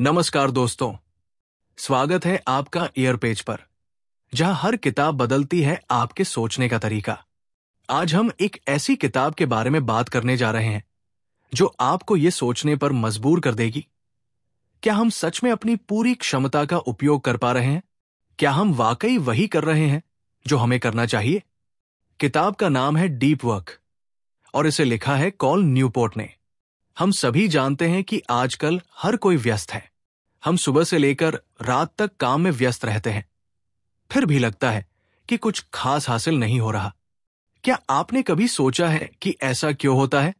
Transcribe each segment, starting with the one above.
नमस्कार दोस्तों, स्वागत है आपका ईयर पेज पर, जहां हर किताब बदलती है आपके सोचने का तरीका। आज हम एक ऐसी किताब के बारे में बात करने जा रहे हैं जो आपको ये सोचने पर मजबूर कर देगी, क्या हम सच में अपनी पूरी क्षमता का उपयोग कर पा रहे हैं? क्या हम वाकई वही कर रहे हैं जो हमें करना चाहिए? किताब का नाम है डीप वर्क और इसे लिखा है कॉल न्यूपोर्ट ने। हम सभी जानते हैं कि आजकल हर कोई व्यस्त है। हम सुबह से लेकर रात तक काम में व्यस्त रहते हैं, फिर भी लगता है कि कुछ खास हासिल नहीं हो रहा। क्या आपने कभी सोचा है कि ऐसा क्यों होता है?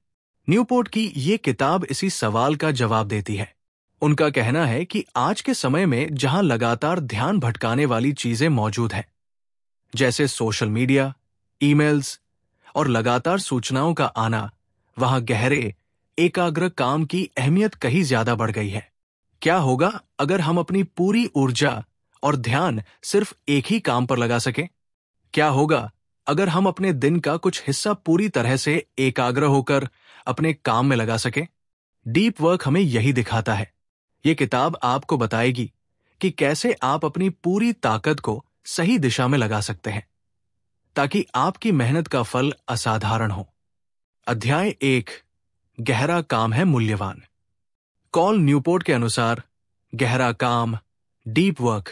न्यूपोर्ट की ये किताब इसी सवाल का जवाब देती है। उनका कहना है कि आज के समय में जहां लगातार ध्यान भटकाने वाली चीजें मौजूद हैं, जैसे सोशल मीडिया, ईमेल्स और लगातार सूचनाओं का आना, वहां गहरे एकाग्र काम की अहमियत कहीं ज्यादा बढ़ गई है। क्या होगा अगर हम अपनी पूरी ऊर्जा और ध्यान सिर्फ एक ही काम पर लगा सकें? क्या होगा अगर हम अपने दिन का कुछ हिस्सा पूरी तरह से एकाग्र होकर अपने काम में लगा सकें? डीप वर्क हमें यही दिखाता है। ये किताब आपको बताएगी कि कैसे आप अपनी पूरी ताकत को सही दिशा में लगा सकते हैं, ताकि आपकी मेहनत का फल असाधारण हो। अध्याय 1, गहरा काम है मूल्यवान। कॉल न्यूपोर्ट के अनुसार गहरा काम, डीप वर्क,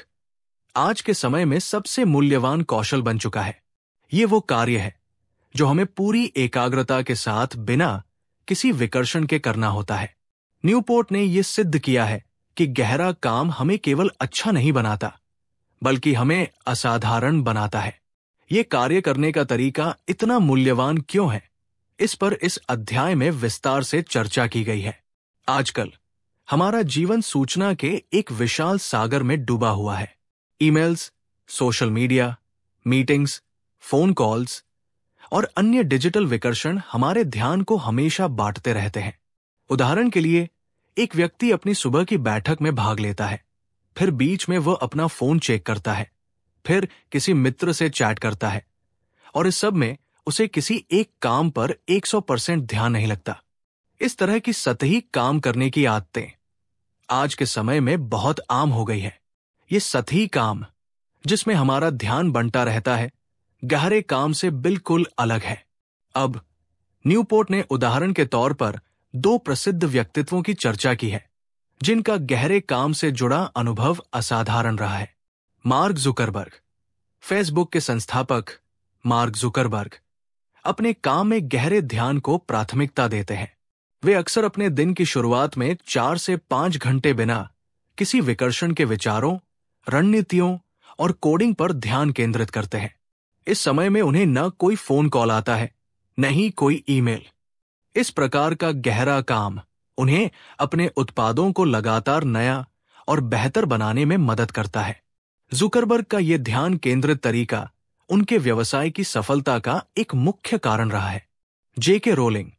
आज के समय में सबसे मूल्यवान कौशल बन चुका है। ये वो कार्य है जो हमें पूरी एकाग्रता के साथ बिना किसी विकर्षण के करना होता है। न्यूपोर्ट ने यह सिद्ध किया है कि गहरा काम हमें केवल अच्छा नहीं बनाता, बल्कि हमें असाधारण बनाता है। ये कार्य करने का तरीका इतना मूल्यवान क्यों है, इस पर इस अध्याय में विस्तार से चर्चा की गई है। आजकल हमारा जीवन सूचना के एक विशाल सागर में डूबा हुआ है। Emails, social media, meetings, phone calls और अन्य डिजिटल विकर्षण हमारे ध्यान को हमेशा बांटते रहते हैं। उदाहरण के लिए, एक व्यक्ति अपनी सुबह की बैठक में भाग लेता है, फिर बीच में वह अपना फोन चेक करता है, फिर किसी मित्र से चैट करता है, और इस सब में उसे किसी एक काम पर 100% ध्यान नहीं लगता। इस तरह की सतही काम करने की आदतें आज के समय में बहुत आम हो गई है। ये सतही काम, जिसमें हमारा ध्यान बंटा रहता है, गहरे काम से बिल्कुल अलग है। अब न्यूपोर्ट ने उदाहरण के तौर पर 2 प्रसिद्ध व्यक्तित्वों की चर्चा की है, जिनका गहरे काम से जुड़ा अनुभव असाधारण रहा है। मार्क जुकरबर्ग, फेसबुक के संस्थापक मार्क जुकरबर्ग अपने काम में गहरे ध्यान को प्राथमिकता देते हैं। वे अक्सर अपने दिन की शुरुआत में 4 से 5 घंटे बिना किसी विकर्षण के विचारों, रणनीतियों और कोडिंग पर ध्यान केंद्रित करते हैं। इस समय में उन्हें न कोई फोन कॉल आता है, न ही कोई ईमेल। इस प्रकार का गहरा काम उन्हें अपने उत्पादों को लगातार नया और बेहतर बनाने में मदद करता है। जुकरबर्ग का यह ध्यान केंद्रित तरीका उनके व्यवसाय की सफलता का एक मुख्य कारण रहा है। जेके रोलिंग,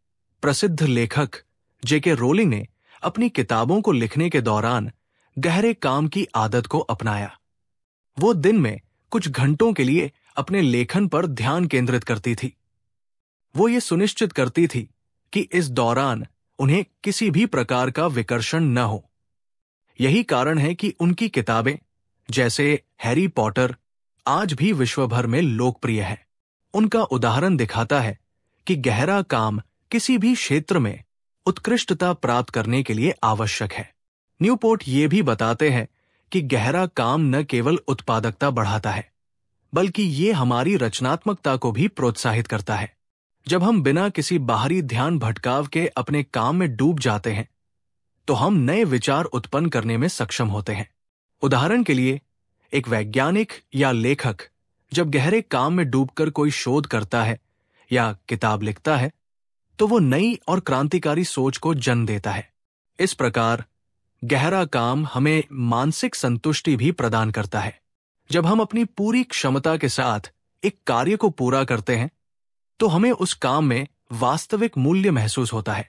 प्रसिद्ध लेखक जेके रोलिंग ने अपनी किताबों को लिखने के दौरान गहरे काम की आदत को अपनाया। वो दिन में कुछ घंटों के लिए अपने लेखन पर ध्यान केंद्रित करती थी। वो ये सुनिश्चित करती थी कि इस दौरान उन्हें किसी भी प्रकार का विकर्षण न हो। यही कारण है कि उनकी किताबें, जैसे हैरी पॉटर, आज भी विश्व भर में लोकप्रिय है। उनका उदाहरण दिखाता है कि गहरा काम किसी भी क्षेत्र में उत्कृष्टता प्राप्त करने के लिए आवश्यक है। न्यूपोर्ट ये भी बताते हैं कि गहरा काम न केवल उत्पादकता बढ़ाता है, बल्कि ये हमारी रचनात्मकता को भी प्रोत्साहित करता है। जब हम बिना किसी बाहरी ध्यान भटकाव के अपने काम में डूब जाते हैं, तो हम नए विचार उत्पन्न करने में सक्षम होते हैं। उदाहरण के लिए, एक वैज्ञानिक या लेखक जब गहरे काम में डूबकर कोई शोध करता है या किताब लिखता है, तो वो नई और क्रांतिकारी सोच को जन्म देता है। इस प्रकार गहरा काम हमें मानसिक संतुष्टि भी प्रदान करता है। जब हम अपनी पूरी क्षमता के साथ एक कार्य को पूरा करते हैं, तो हमें उस काम में वास्तविक मूल्य महसूस होता है,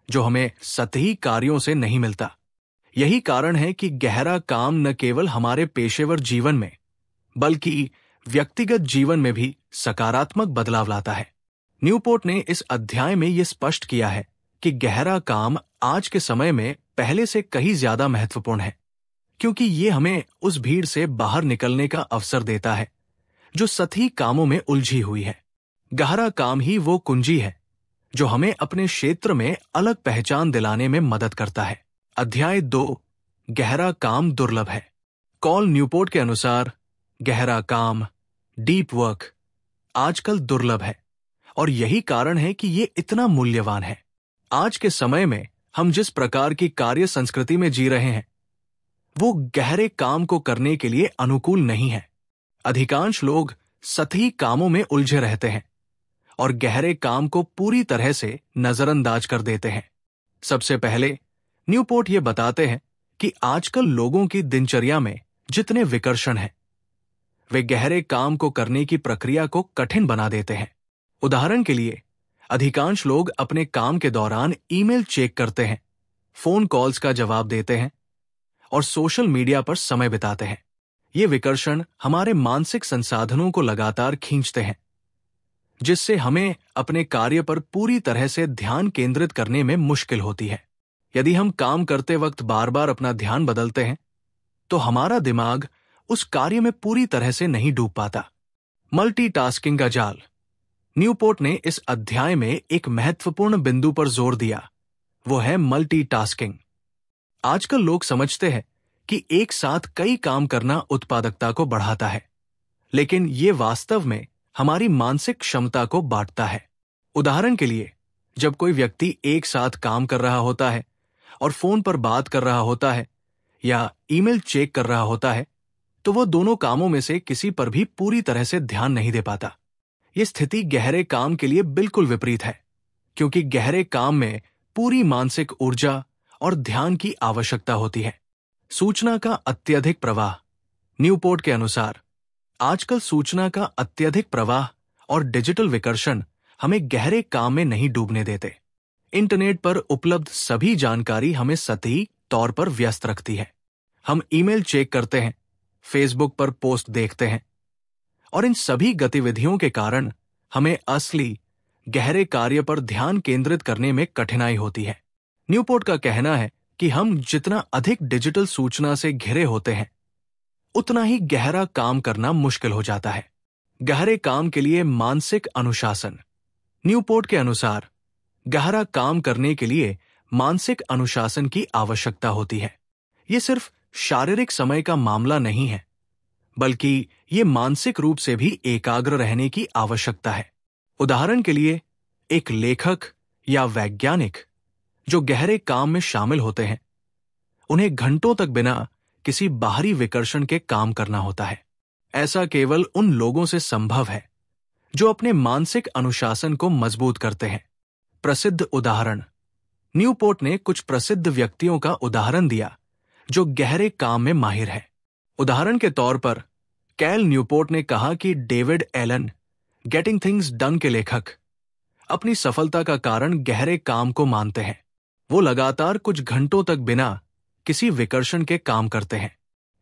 जो हमें सतही कार्यों से नहीं मिलता। यही कारण है कि गहरा काम न केवल हमारे पेशेवर जीवन में, बल्कि व्यक्तिगत जीवन में भी सकारात्मक बदलाव लाता है। न्यूपोर्ट ने इस अध्याय में यह स्पष्ट किया है कि गहरा काम आज के समय में पहले से कहीं ज्यादा महत्वपूर्ण है, क्योंकि ये हमें उस भीड़ से बाहर निकलने का अवसर देता है जो सतही कामों में उलझी हुई है। गहरा काम ही वो कुंजी है जो हमें अपने क्षेत्र में अलग पहचान दिलाने में मदद करता है। अध्याय 2, गहरा काम दुर्लभ है। कॉल न्यूपोर्ट के अनुसार गहरा काम, डीप वर्क, आजकल दुर्लभ है और यही कारण है कि ये इतना मूल्यवान है। आज के समय में हम जिस प्रकार की कार्य संस्कृति में जी रहे हैं वो गहरे काम को करने के लिए अनुकूल नहीं है। अधिकांश लोग सतही कामों में उलझे रहते हैं और गहरे काम को पूरी तरह से नजरअंदाज कर देते हैं। सबसे पहले न्यूपोर्ट ये बताते हैं कि आजकल लोगों की दिनचर्या में जितने विकर्षण हैं वे गहरे काम को करने की प्रक्रिया को कठिन बना देते हैं। उदाहरण के लिए, अधिकांश लोग अपने काम के दौरान ईमेल चेक करते हैं, फोन कॉल्स का जवाब देते हैं और सोशल मीडिया पर समय बिताते हैं। ये विकर्षण हमारे मानसिक संसाधनों को लगातार खींचते हैं, जिससे हमें अपने कार्य पर पूरी तरह से ध्यान केंद्रित करने में मुश्किल होती है। यदि हम काम करते वक्त बार बार अपना ध्यान बदलते हैं तो हमारा दिमाग उस कार्य में पूरी तरह से नहीं डूब पाता। मल्टीटास्किंग का जाल। न्यूपोर्ट ने इस अध्याय में एक महत्वपूर्ण बिंदु पर जोर दिया, वो है मल्टीटास्किंग। आजकल लोग समझते हैं कि एक साथ कई काम करना उत्पादकता को बढ़ाता है, लेकिन ये वास्तव में हमारी मानसिक क्षमता को बांटता है। उदाहरण के लिए, जब कोई व्यक्ति एक साथ काम कर रहा होता है और फोन पर बात कर रहा होता है या ईमेल चेक कर रहा होता है, तो वो दोनों कामों में से किसी पर भी पूरी तरह से ध्यान नहीं दे पाता। ये स्थिति गहरे काम के लिए बिल्कुल विपरीत है, क्योंकि गहरे काम में पूरी मानसिक ऊर्जा और ध्यान की आवश्यकता होती है। सूचना का अत्यधिक प्रवाह। न्यूपोर्ट के अनुसार आजकल सूचना का अत्यधिक प्रवाह और डिजिटल विकर्षण हमें गहरे काम में नहीं डूबने देते। इंटरनेट पर उपलब्ध सभी जानकारी हमें सतही तौर पर व्यस्त रखती है। हम ईमेल चेक करते हैं, फेसबुक पर पोस्ट देखते हैं और इन सभी गतिविधियों के कारण हमें असली गहरे कार्य पर ध्यान केंद्रित करने में कठिनाई होती है। न्यूपोर्ट का कहना है कि हम जितना अधिक डिजिटल सूचना से घिरे होते हैं उतना ही गहरा काम करना मुश्किल हो जाता है। गहरे काम के लिए मानसिक अनुशासन। न्यूपोर्ट के अनुसार गहरा काम करने के लिए मानसिक अनुशासन की आवश्यकता होती है। ये सिर्फ शारीरिक समय का मामला नहीं है, बल्कि ये मानसिक रूप से भी एकाग्र रहने की आवश्यकता है। उदाहरण के लिए, एक लेखक या वैज्ञानिक जो गहरे काम में शामिल होते हैं, उन्हें घंटों तक बिना किसी बाहरी विकर्षण के काम करना होता है। ऐसा केवल उन लोगों से संभव है जो अपने मानसिक अनुशासन को मजबूत करते हैं। प्रसिद्ध उदाहरण। न्यूपोर्ट ने कुछ प्रसिद्ध व्यक्तियों का उदाहरण दिया जो गहरे काम में माहिर है। उदाहरण के तौर पर कैल न्यूपोर्ट ने कहा कि David Allen, Getting Things Done के लेखक, अपनी सफलता का कारण गहरे काम को मानते हैं। वो लगातार कुछ घंटों तक बिना किसी विकर्षण के काम करते हैं।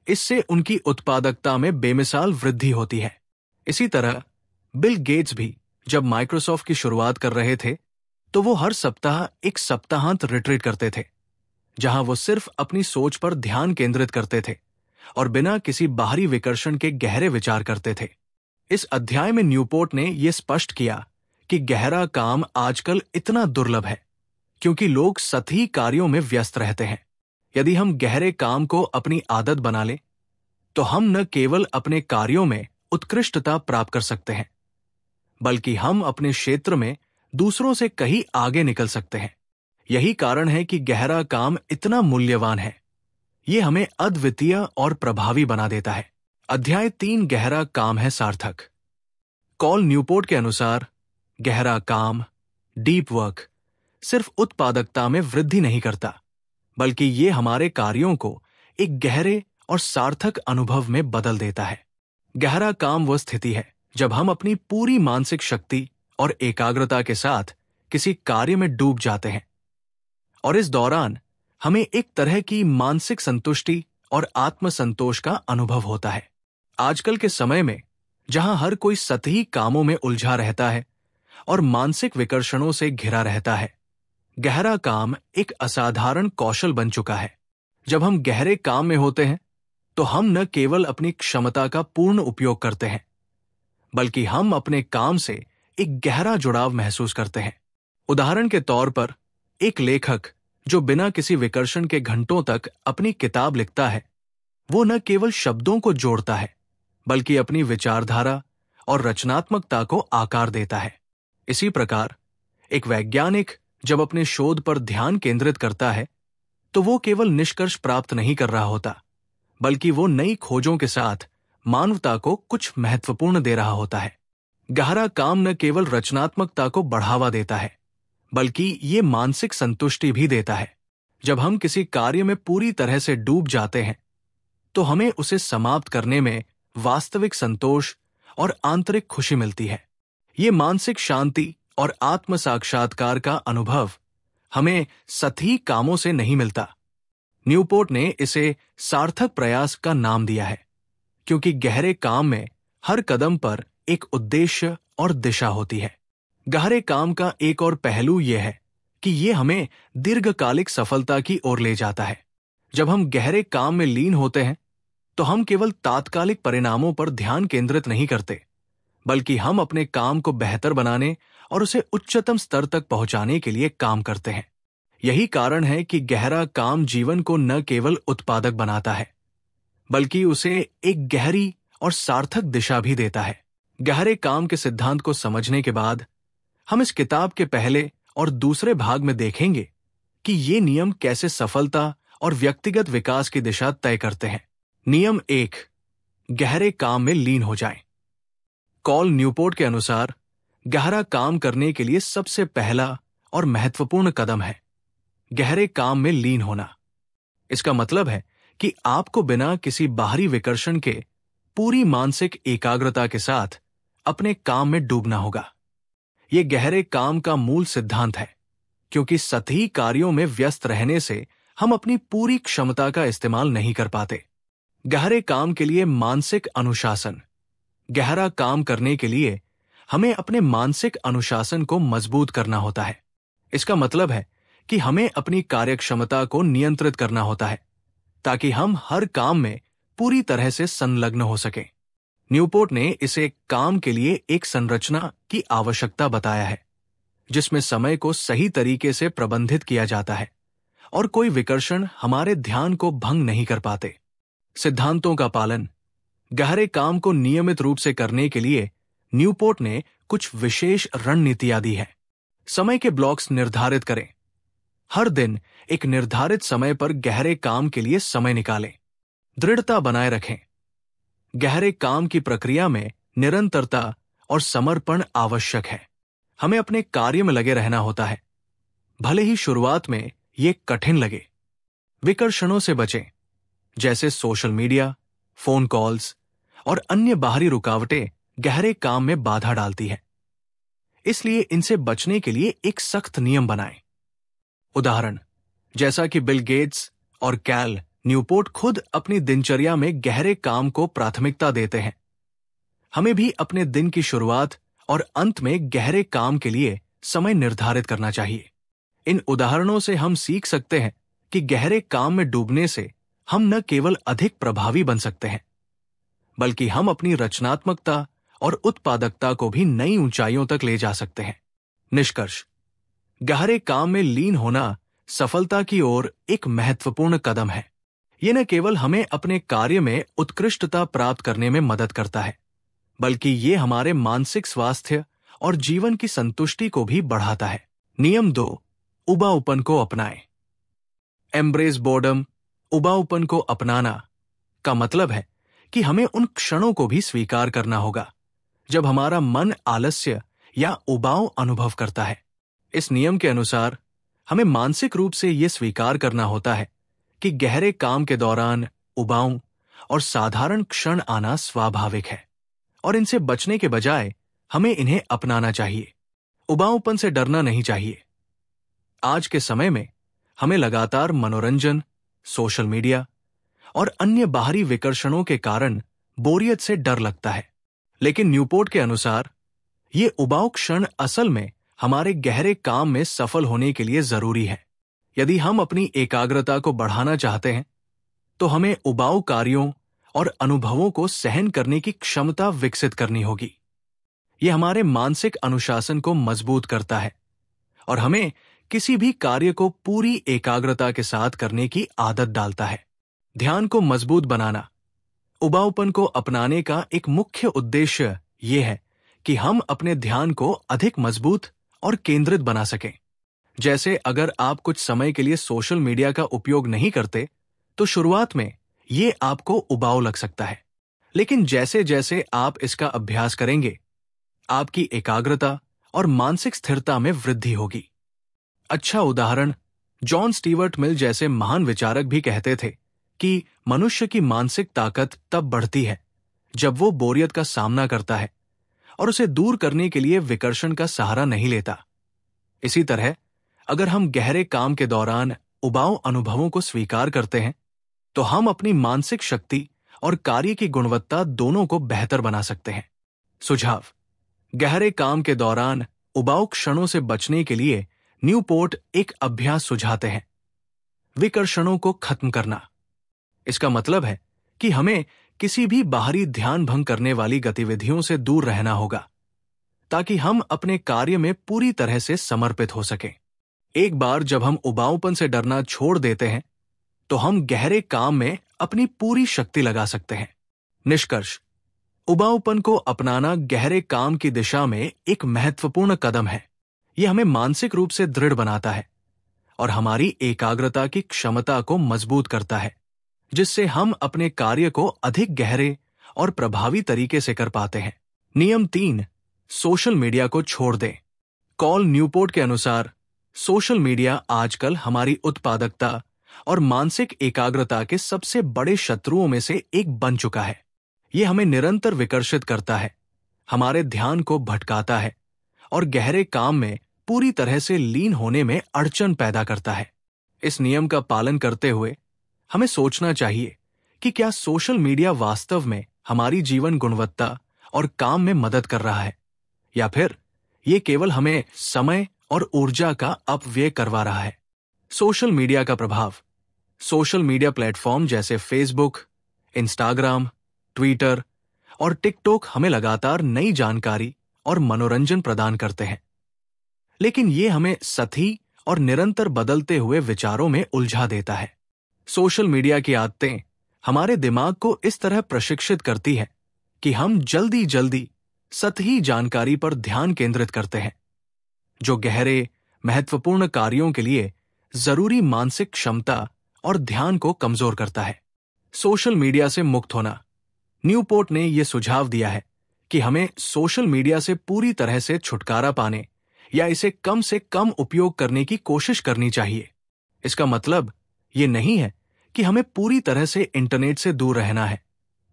इससे उनकी उत्पादकता में बेमिसाल वृद्धि होती है। इसी तरह बिल गेट्स भी जब माइक्रोसॉफ्ट की शुरुआत कर रहे थे तो वो हर सप्ताह एक सप्ताहांत रिट्रीट करते थे, जहां वो सिर्फ अपनी सोच पर ध्यान केंद्रित करते थे और बिना किसी बाहरी विकर्षण के गहरे विचार करते थे। इस अध्याय में न्यूपोर्ट ने यह स्पष्ट किया कि गहरा काम आजकल इतना दुर्लभ है क्योंकि लोग सतही कार्यों में व्यस्त रहते हैं। यदि हम गहरे काम को अपनी आदत बना लें तो हम न केवल अपने कार्यों में उत्कृष्टता प्राप्त कर सकते हैं, बल्कि हम अपने क्षेत्र में दूसरों से कहीं आगे निकल सकते हैं। यही कारण है कि गहरा काम इतना मूल्यवान है। ये हमें अद्वितीय और प्रभावी बना देता है। अध्याय 3, गहरा काम है सार्थक। कॉल न्यूपोर्ट के अनुसार गहरा काम, डीप वर्क, सिर्फ उत्पादकता में वृद्धि नहीं करता, बल्कि ये हमारे कार्यों को एक गहरे और सार्थक अनुभव में बदल देता है। गहरा काम वह स्थिति है जब हम अपनी पूरी मानसिक शक्ति और एकाग्रता के साथ किसी कार्य में डूब जाते हैं और इस दौरान हमें एक तरह की मानसिक संतुष्टि और आत्मसंतोष का अनुभव होता है। आजकल के समय में जहां हर कोई सतही कामों में उलझा रहता है और मानसिक विकर्षणों से घिरा रहता है, गहरा काम एक असाधारण कौशल बन चुका है। जब हम गहरे काम में होते हैं तो हम न केवल अपनी क्षमता का पूर्ण उपयोग करते हैं, बल्कि हम अपने काम से एक गहरा जुड़ाव महसूस करते हैं। उदाहरण के तौर पर, एक लेखक जो बिना किसी विकर्षण के घंटों तक अपनी किताब लिखता है, वो न केवल शब्दों को जोड़ता है, बल्कि अपनी विचारधारा और रचनात्मकता को आकार देता है। इसी प्रकार एक वैज्ञानिक जब अपने शोध पर ध्यान केंद्रित करता है, तो वो केवल निष्कर्ष प्राप्त नहीं कर रहा होता, बल्कि वो नई खोजों के साथ मानवता को कुछ महत्वपूर्ण दे रहा होता है। गहरा काम न केवल रचनात्मकता को बढ़ावा देता है, बल्कि ये मानसिक संतुष्टि भी देता है। जब हम किसी कार्य में पूरी तरह से डूब जाते हैं, तो हमें उसे समाप्त करने में वास्तविक संतोष और आंतरिक खुशी मिलती है। ये मानसिक शांति और आत्म साक्षात्कार का अनुभव हमें सतही कामों से नहीं मिलता। न्यूपोर्ट ने इसे सार्थक प्रयास का नाम दिया है, क्योंकि गहरे काम में हर कदम पर एक उद्देश्य और दिशा होती है। गहरे काम का एक और पहलू यह है कि ये हमें दीर्घकालिक सफलता की ओर ले जाता है। जब हम गहरे काम में लीन होते हैं, तो हम केवल तात्कालिक परिणामों पर ध्यान केंद्रित नहीं करते, बल्कि हम अपने काम को बेहतर बनाने और उसे उच्चतम स्तर तक पहुंचाने के लिए काम करते हैं। यही कारण है कि गहरा काम जीवन को न केवल उत्पादक बनाता है, बल्कि उसे एक गहरी और सार्थक दिशा भी देता है। गहरे काम के सिद्धांत को समझने के बाद हम इस किताब के पहले और दूसरे भाग में देखेंगे कि ये नियम कैसे सफलता और व्यक्तिगत विकास की दिशा तय करते हैं। नियम 1, गहरे काम में लीन हो जाएं। कॉल न्यूपोर्ट के अनुसार गहरा काम करने के लिए सबसे पहला और महत्वपूर्ण कदम है गहरे काम में लीन होना। इसका मतलब है कि आपको बिना किसी बाहरी विकर्षण के पूरी मानसिक एकाग्रता के साथ अपने काम में डूबना होगा। यह गहरे काम का मूल सिद्धांत है, क्योंकि सतही कार्यों में व्यस्त रहने से हम अपनी पूरी क्षमता का इस्तेमाल नहीं कर पाते। गहरे काम के लिए मानसिक अनुशासन। गहरा काम करने के लिए हमें अपने मानसिक अनुशासन को मजबूत करना होता है। इसका मतलब है कि हमें अपनी कार्यक्षमता को नियंत्रित करना होता है, ताकि हम हर काम में पूरी तरह से संलग्न हो सकें। न्यूपोर्ट ने इसे काम के लिए एक संरचना की आवश्यकता बताया है, जिसमें समय को सही तरीके से प्रबंधित किया जाता है और कोई विकर्षण हमारे ध्यान को भंग नहीं कर पाते। सिद्धांतों का पालन। गहरे काम को नियमित रूप से करने के लिए न्यूपोर्ट ने कुछ विशेष रणनीतियां दी है। समय के ब्लॉक्स निर्धारित करें। हर दिन एक निर्धारित समय पर गहरे काम के लिए समय निकालें। दृढ़ता बनाए रखें। गहरे काम की प्रक्रिया में निरंतरता और समर्पण आवश्यक है। हमें अपने कार्य में लगे रहना होता है, भले ही शुरुआत में ये कठिन लगे। विकर्षणों से बचें, जैसे सोशल मीडिया, फोन कॉल्स और अन्य बाहरी रुकावटें गहरे काम में बाधा डालती है। इसलिए इनसे बचने के लिए एक सख्त नियम बनाएं। उदाहरण, जैसा कि बिल गेट्स और कैल न्यूपोर्ट खुद अपनी दिनचर्या में गहरे काम को प्राथमिकता देते हैं, हमें भी अपने दिन की शुरुआत और अंत में गहरे काम के लिए समय निर्धारित करना चाहिए। इन उदाहरणों से हम सीख सकते हैं कि गहरे काम में डूबने से हम न केवल अधिक प्रभावी बन सकते हैं, बल्कि हम अपनी रचनात्मकता और उत्पादकता को भी नई ऊंचाइयों तक ले जा सकते हैं। निष्कर्ष, गहरे काम में लीन होना सफलता की ओर एक महत्वपूर्ण कदम है। यह न केवल हमें अपने कार्य में उत्कृष्टता प्राप्त करने में मदद करता है, बल्कि ये हमारे मानसिक स्वास्थ्य और जीवन की संतुष्टि को भी बढ़ाता है। नियम 2, उबाऊपन को अपनाएं। एम्ब्रेस बोर्डम, उबाऊपन को अपनाना का मतलब है कि हमें उन क्षणों को भी स्वीकार करना होगा जब हमारा मन आलस्य या उबाऊ अनुभव करता है। इस नियम के अनुसार हमें मानसिक रूप से यह स्वीकार करना होता है कि गहरे काम के दौरान उबाऊ और साधारण क्षण आना स्वाभाविक है, और इनसे बचने के बजाय हमें इन्हें अपनाना चाहिए। उबाऊपन से डरना नहीं चाहिए। आज के समय में हमें लगातार मनोरंजन, सोशल मीडिया और अन्य बाहरी विकर्षणों के कारण बोरियत से डर लगता है, लेकिन न्यूपोर्ट के अनुसार ये उबाऊ क्षण असल में हमारे गहरे काम में सफल होने के लिए जरूरी है। यदि हम अपनी एकाग्रता को बढ़ाना चाहते हैं तो हमें उबाऊ कार्यों और अनुभवों को सहन करने की क्षमता विकसित करनी होगी। यह हमारे मानसिक अनुशासन को मजबूत करता है और हमें किसी भी कार्य को पूरी एकाग्रता के साथ करने की आदत डालता है। ध्यान को मजबूत बनाना। उबाऊपन को अपनाने का एक मुख्य उद्देश्य यह है कि हम अपने ध्यान को अधिक मजबूत और केंद्रित बना सकें। जैसे अगर आप कुछ समय के लिए सोशल मीडिया का उपयोग नहीं करते तो शुरुआत में ये आपको उबाऊ लग सकता है, लेकिन जैसे जैसे आप इसका अभ्यास करेंगे आपकी एकाग्रता और मानसिक स्थिरता में वृद्धि होगी। अच्छा उदाहरण, जॉन स्टीवर्ट मिल जैसे महान विचारक भी कहते थे कि मनुष्य की मानसिक ताकत तब बढ़ती है जब वो बोरियत का सामना करता है और उसे दूर करने के लिए विकर्षण का सहारा नहीं लेता। इसी तरह अगर हम गहरे काम के दौरान उबाऊ अनुभवों को स्वीकार करते हैं तो हम अपनी मानसिक शक्ति और कार्य की गुणवत्ता दोनों को बेहतर बना सकते हैं। सुझाव: गहरे काम के दौरान उबाऊ क्षणों से बचने के लिए न्यूपोर्ट एक अभ्यास सुझाते हैं। विकर्षणों को खत्म करना। इसका मतलब है कि हमें किसी भी बाहरी ध्यान भंग करने वाली गतिविधियों से दूर रहना होगा ताकि हम अपने कार्य में पूरी तरह से समर्पित हो सकें। एक बार जब हम उबाऊपन से डरना छोड़ देते हैं तो हम गहरे काम में अपनी पूरी शक्ति लगा सकते हैं। निष्कर्ष: उबाऊपन को अपनाना गहरे काम की दिशा में एक महत्वपूर्ण कदम है। यह हमें मानसिक रूप से दृढ़ बनाता है और हमारी एकाग्रता की क्षमता को मजबूत करता है, जिससे हम अपने कार्य को अधिक गहरे और प्रभावी तरीके से कर पाते हैं। नियम 3: सोशल मीडिया को छोड़ दें। कॉल न्यूपोर्ट के अनुसार सोशल मीडिया आजकल हमारी उत्पादकता और मानसिक एकाग्रता के सबसे बड़े शत्रुओं में से एक बन चुका है। यह हमें निरंतर विकर्षित करता है, हमारे ध्यान को भटकाता है और गहरे काम में पूरी तरह से लीन होने में अड़चन पैदा करता है। इस नियम का पालन करते हुए हमें सोचना चाहिए कि क्या सोशल मीडिया वास्तव में हमारी जीवन गुणवत्ता और काम में मदद कर रहा है या फिर ये केवल हमें समय और ऊर्जा का अपव्यय करवा रहा है। सोशल मीडिया का प्रभाव। सोशल मीडिया प्लेटफॉर्म जैसे फेसबुक, इंस्टाग्राम, ट्विटर और टिकटॉक हमें लगातार नई जानकारी और मनोरंजन प्रदान करते हैं, लेकिन ये हमें सतही और निरंतर बदलते हुए विचारों में उलझा देता है। सोशल मीडिया की आदतें हमारे दिमाग को इस तरह प्रशिक्षित करती है कि हम जल्दी जल्दी सतही जानकारी पर ध्यान केंद्रित करते हैं, जो गहरे महत्वपूर्ण कार्यों के लिए जरूरी मानसिक क्षमता और ध्यान को कमजोर करता है। सोशल मीडिया से मुक्त होना। न्यूपोर्ट ने यह सुझाव दिया है कि हमें सोशल मीडिया से पूरी तरह से छुटकारा पाने या इसे कम से कम उपयोग करने की कोशिश करनी चाहिए। इसका मतलब ये नहीं है कि हमें पूरी तरह से इंटरनेट से दूर रहना है,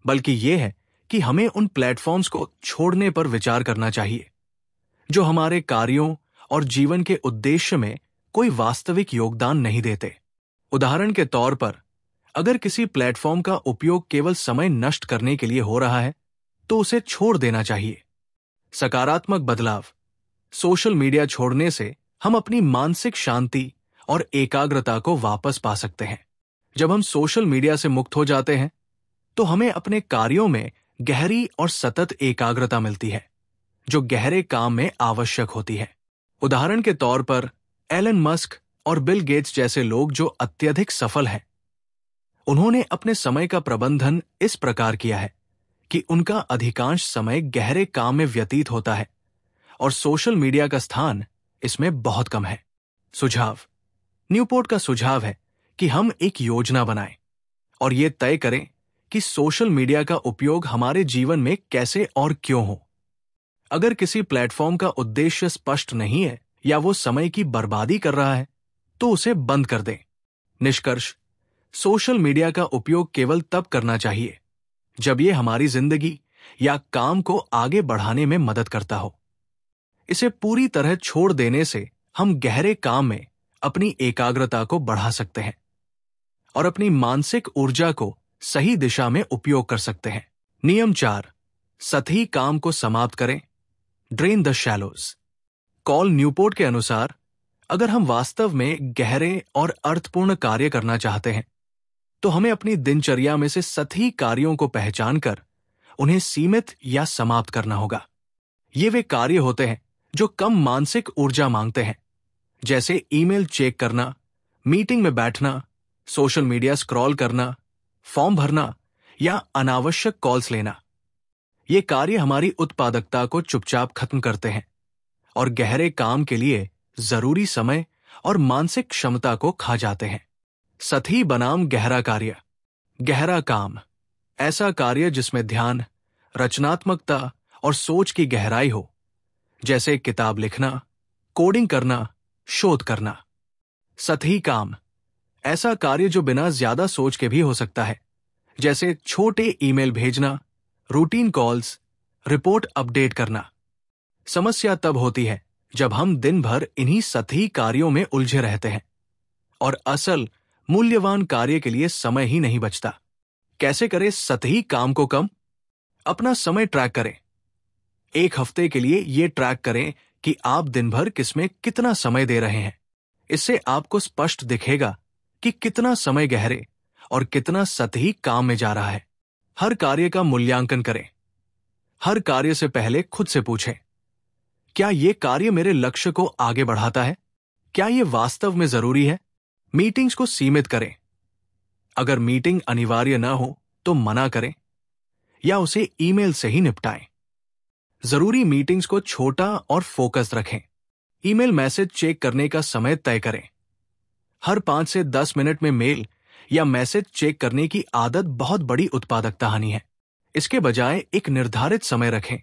बल्कि यह है कि हमें उन प्लेटफॉर्म्स को छोड़ने पर विचार करना चाहिए जो हमारे कार्यों और जीवन के उद्देश्य में कोई वास्तविक योगदान नहीं देते। उदाहरण के तौर पर, अगर किसी प्लेटफॉर्म का उपयोग केवल समय नष्ट करने के लिए हो रहा है तो उसे छोड़ देना चाहिए। सकारात्मक बदलाव। सोशल मीडिया छोड़ने से हम अपनी मानसिक शांति और एकाग्रता को वापस पा सकते हैं। जब हम सोशल मीडिया से मुक्त हो जाते हैं तो हमें अपने कार्यों में गहरी और सतत एकाग्रता मिलती है, जो गहरे काम में आवश्यक होती है। उदाहरण के तौर पर, एलन मस्क और बिल गेट्स जैसे लोग जो अत्यधिक सफल हैं, उन्होंने अपने समय का प्रबंधन इस प्रकार किया है कि उनका अधिकांश समय गहरे काम में व्यतीत होता है और सोशल मीडिया का स्थान इसमें बहुत कम है। सुझाव। न्यूपोर्ट का सुझाव है कि हम एक योजना बनाएं और ये तय करें कि सोशल मीडिया का उपयोग हमारे जीवन में कैसे और क्यों हो। अगर किसी प्लेटफॉर्म का उद्देश्य स्पष्ट नहीं है या वो समय की बर्बादी कर रहा है तो उसे बंद कर दें। निष्कर्ष, सोशल मीडिया का उपयोग केवल तब करना चाहिए जब ये हमारी जिंदगी या काम को आगे बढ़ाने में मदद करता हो। इसे पूरी तरह छोड़ देने से हम गहरे काम में अपनी एकाग्रता को बढ़ा सकते हैं और अपनी मानसिक ऊर्जा को सही दिशा में उपयोग कर सकते हैं। नियम 4: सतही काम को समाप्त करें। Drain the shallows. Call Newport के अनुसार अगर हम वास्तव में गहरे और अर्थपूर्ण कार्य करना चाहते हैं तो हमें अपनी दिनचर्या में से सतही कार्यों को पहचान कर उन्हें सीमित या समाप्त करना होगा। ये वे कार्य होते हैं जो कम मानसिक ऊर्जा मांगते हैं, जैसे ईमेल चेक करना, मीटिंग में बैठना, सोशल मीडिया स्क्रॉल करना, फॉर्म भरना या अनावश्यक कॉल्स लेना। ये कार्य हमारी उत्पादकता को चुपचाप खत्म करते हैं और गहरे काम के लिए जरूरी समय और मानसिक क्षमता को खा जाते हैं। सतही बनाम गहरा कार्य। गहरा काम ऐसा कार्य जिसमें ध्यान, रचनात्मकता और सोच की गहराई हो, जैसे किताब लिखना, कोडिंग करना, शोध करना। सतही काम ऐसा कार्य जो बिना ज्यादा सोच के भी हो सकता है, जैसे छोटे ईमेल भेजना, रूटीन कॉल्स, रिपोर्ट अपडेट करना। समस्या तब होती है जब हम दिन भर इन्हीं सतही कार्यों में उलझे रहते हैं और असल मूल्यवान कार्य के लिए समय ही नहीं बचता। कैसे करें सतही काम को कम? अपना समय ट्रैक करें। एक हफ्ते के लिए यह ट्रैक करें कि आप दिन भर किसमें कितना समय दे रहे हैं। इससे आपको स्पष्ट दिखेगा कि कितना समय गहरे और कितना सतही काम में जा रहा है। हर कार्य का मूल्यांकन करें। हर कार्य से पहले खुद से पूछें, क्या यह कार्य मेरे लक्ष्य को आगे बढ़ाता है? क्या यह वास्तव में जरूरी है? मीटिंग्स को सीमित करें। अगर मीटिंग अनिवार्य न हो तो मना करें या उसे ईमेल से ही निपटाएं। जरूरी मीटिंग्स को छोटा और फोकस्ड रखें। ईमेल मैसेज चेक करने का समय तय करें। हर 5 से 10 मिनट में मेल या मैसेज चेक करने की आदत बहुत बड़ी उत्पादकता हानि है। इसके बजाय एक निर्धारित समय रखें,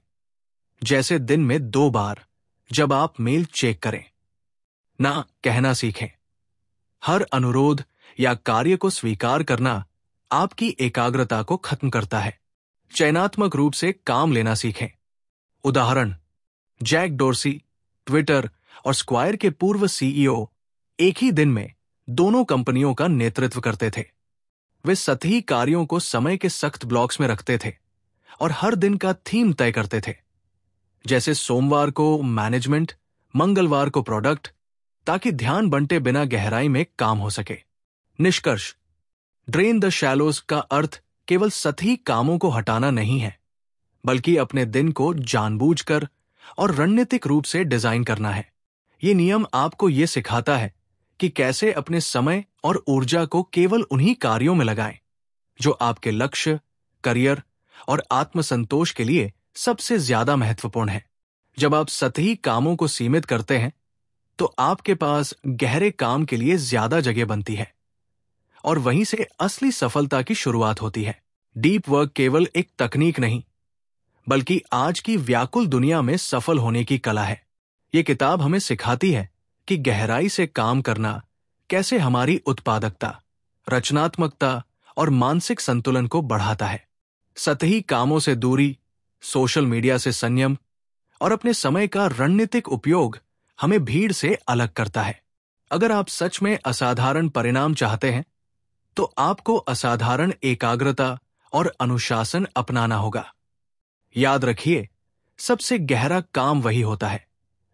जैसे दिन में 2 बार, जब आप मेल चेक करें। ना कहना सीखें। हर अनुरोध या कार्य को स्वीकार करना आपकी एकाग्रता को खत्म करता है। चयनात्मक रूप से काम लेना सीखें। उदाहरण, जैक डोर्सी, ट्विटर और स्क्वायर के पूर्व सीईओ एक ही दिन में दोनों कंपनियों का नेतृत्व करते थे। वे सतही कार्यों को समय के सख्त ब्लॉक्स में रखते थे और हर दिन का थीम तय करते थे, जैसे सोमवार को मैनेजमेंट, मंगलवार को प्रोडक्ट, ताकि ध्यान बंटे बिना गहराई में काम हो सके। निष्कर्ष, ड्रेन द शैलोज का अर्थ केवल सतही कामों को हटाना नहीं है, बल्कि अपने दिन को जानबूझकर और रणनीतिक रूप से डिजाइन करना है। ये नियम आपको ये सिखाता है कि कैसे अपने समय और ऊर्जा को केवल उन्हीं कार्यों में लगाएं जो आपके लक्ष्य, करियर और आत्मसंतोष के लिए सबसे ज्यादा महत्वपूर्ण है। जब आप सतही कामों को सीमित करते हैं तो आपके पास गहरे काम के लिए ज्यादा जगह बनती है और वहीं से असली सफलता की शुरुआत होती है। डीप वर्क केवल एक तकनीक नहीं, बल्कि आज की व्याकुल दुनिया में सफल होने की कला है। ये किताब हमें सिखाती है कि गहराई से काम करना कैसे हमारी उत्पादकता, रचनात्मकता और मानसिक संतुलन को बढ़ाता है। सतही कामों से दूरी, सोशल मीडिया से संयम और अपने समय का रणनीतिक उपयोग हमें भीड़ से अलग करता है। अगर आप सच में असाधारण परिणाम चाहते हैं तो आपको असाधारण एकाग्रता और अनुशासन अपनाना होगा। याद रखिए, सबसे गहरा काम वही होता है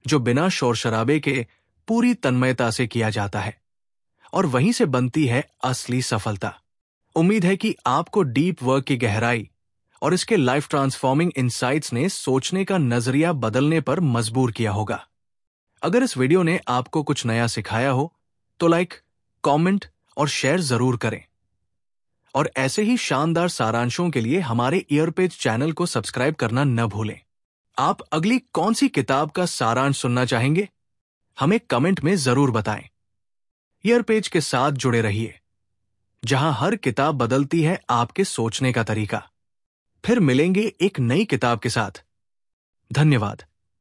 जो बिना शोर शराबे के पूरी तन्मयता से किया जाता है, और वहीं से बनती है असली सफलता। उम्मीद है कि आपको डीप वर्क की गहराई और इसके लाइफ ट्रांसफॉर्मिंग इनसाइट्स ने सोचने का नजरिया बदलने पर मजबूर किया होगा। अगर इस वीडियो ने आपको कुछ नया सिखाया हो तो लाइक, कमेंट और शेयर जरूर करें। और ऐसे ही शानदार सारांशों के लिए हमारे ईयरपेज चैनल को सब्सक्राइब करना न भूलें। आप अगली कौन सी किताब का सारांश सुनना चाहेंगे? हमें कमेंट में जरूर बताएं। ईयरपेज के साथ जुड़े रहिए, जहां हर किताब बदलती है आपके सोचने का तरीका। फिर मिलेंगे एक नई किताब के साथ। धन्यवाद।